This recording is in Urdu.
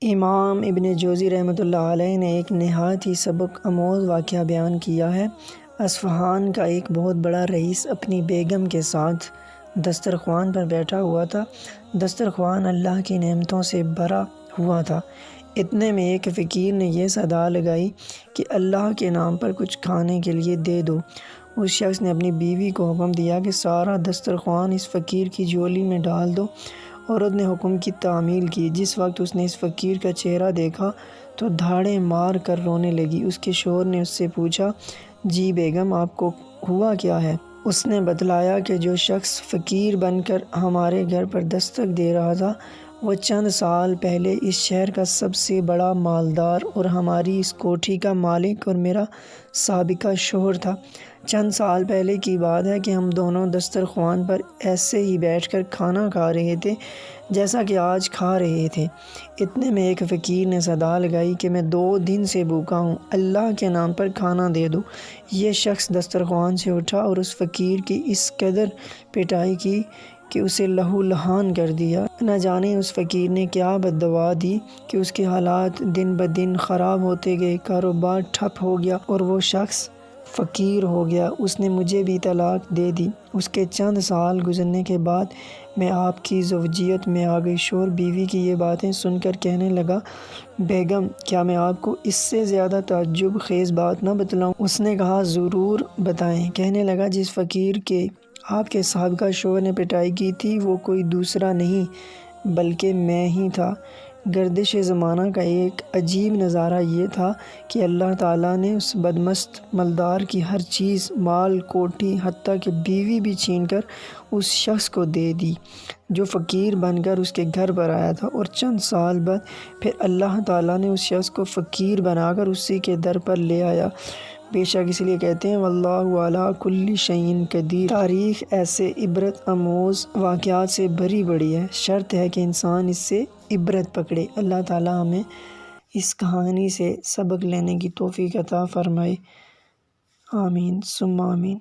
امام ابن جوزی رحمۃ اللہ علیہ نے ایک نہایت ہی سبق آموز واقعہ بیان کیا ہے۔ اصفہان کا ایک بہت بڑا رئیس اپنی بیگم کے ساتھ دسترخوان پر بیٹھا ہوا تھا۔ دسترخوان اللہ کی نعمتوں سے بھرا ہوا تھا۔ اتنے میں ایک فقیر نے یہ صدا لگائی کہ اللہ کے نام پر کچھ کھانے کے لیے دے دو۔ اس شخص نے اپنی بیوی کو حکم دیا کہ سارا دسترخوان اس فقیر کی جھولی میں ڈال دو۔ عورت نے حکم کی تعمیل کی۔ جس وقت اس نے اس فقیر کا چہرہ دیکھا تو دھاڑیں مار کر رونے لگی۔ اس کے شوہر نے اس سے پوچھا، جی بیگم، آپ کو ہوا کیا ہے؟ اس نے بتلایا کہ جو شخص فقیر بن کر ہمارے گھر پر دستک دے رہا تھا وہ چند سال پہلے اس شہر کا سب سے بڑا مالدار اور ہماری اس کوٹھی کا مالک اور میرا سابقہ شوہر تھا۔ چند سال پہلے کی بات ہے کہ ہم دونوں دسترخوان پر ایسے ہی بیٹھ کر کھانا کھا رہے تھے جیسا کہ آج کھا رہے تھے۔ اتنے میں ایک فقیر نے صدا لگائی کہ میں 2 دن سے بھوکا ہوں، اللہ کے نام پر کھانا دے دو۔ یہ شخص دسترخوان سے اٹھا اور اس فقیر کی اس قدر پٹائی کی کہ اسے لہو لہان کر دیا۔ نہ جانے اس فقیر نے کیا بد دعا دی کہ اس کے حالات دن بدن خراب ہوتے گئے، کاروبار ٹھپ ہو گیا اور وہ شخص فقیر ہو گیا۔ اس نے مجھے بھی طلاق دے دی۔ اس کے چند سال گزرنے کے بعد میں آپ کی زوجیت میں آ گئی۔ شوہر بیوی کی یہ باتیں سن کر کہنے لگا، بیگم، کیا میں آپ کو اس سے زیادہ تعجب خیز بات نہ بتلاؤں؟ اس نے کہا، ضرور بتائیں۔ کہنے لگا، جس فقیر کے آپ کے سابقہ شوہر نے پٹائی کی تھی وہ کوئی دوسرا نہیں بلکہ میں ہی تھا۔ گردش زمانہ کا ایک عجیب نظارہ یہ تھا کہ اللہ تعالیٰ نے اس بدمست مالدار کی ہر چیز، مال، کوٹھی، حتیٰ کہ بیوی بھی چھین کر اس شخص کو دے دی جو فقیر بن کر اس کے گھر پر آیا تھا، اور چند سال بعد پھر اللہ تعالیٰ نے اس شخص کو فقیر بنا کر اسی کے در پر لے آیا۔ بے شک اس لیے کہتے ہیں واللہ علی کل شیء قدیر۔ تاریخ ایسے عبرت آموز واقعات سے بھری پڑی ہے، شرط ہے کہ انسان اس سے عبرت پکڑے۔ اللہ تعالیٰ ہمیں اس کہانی سے سبق لینے کی توفیق عطا فرمائے۔ آمین ثم آمین۔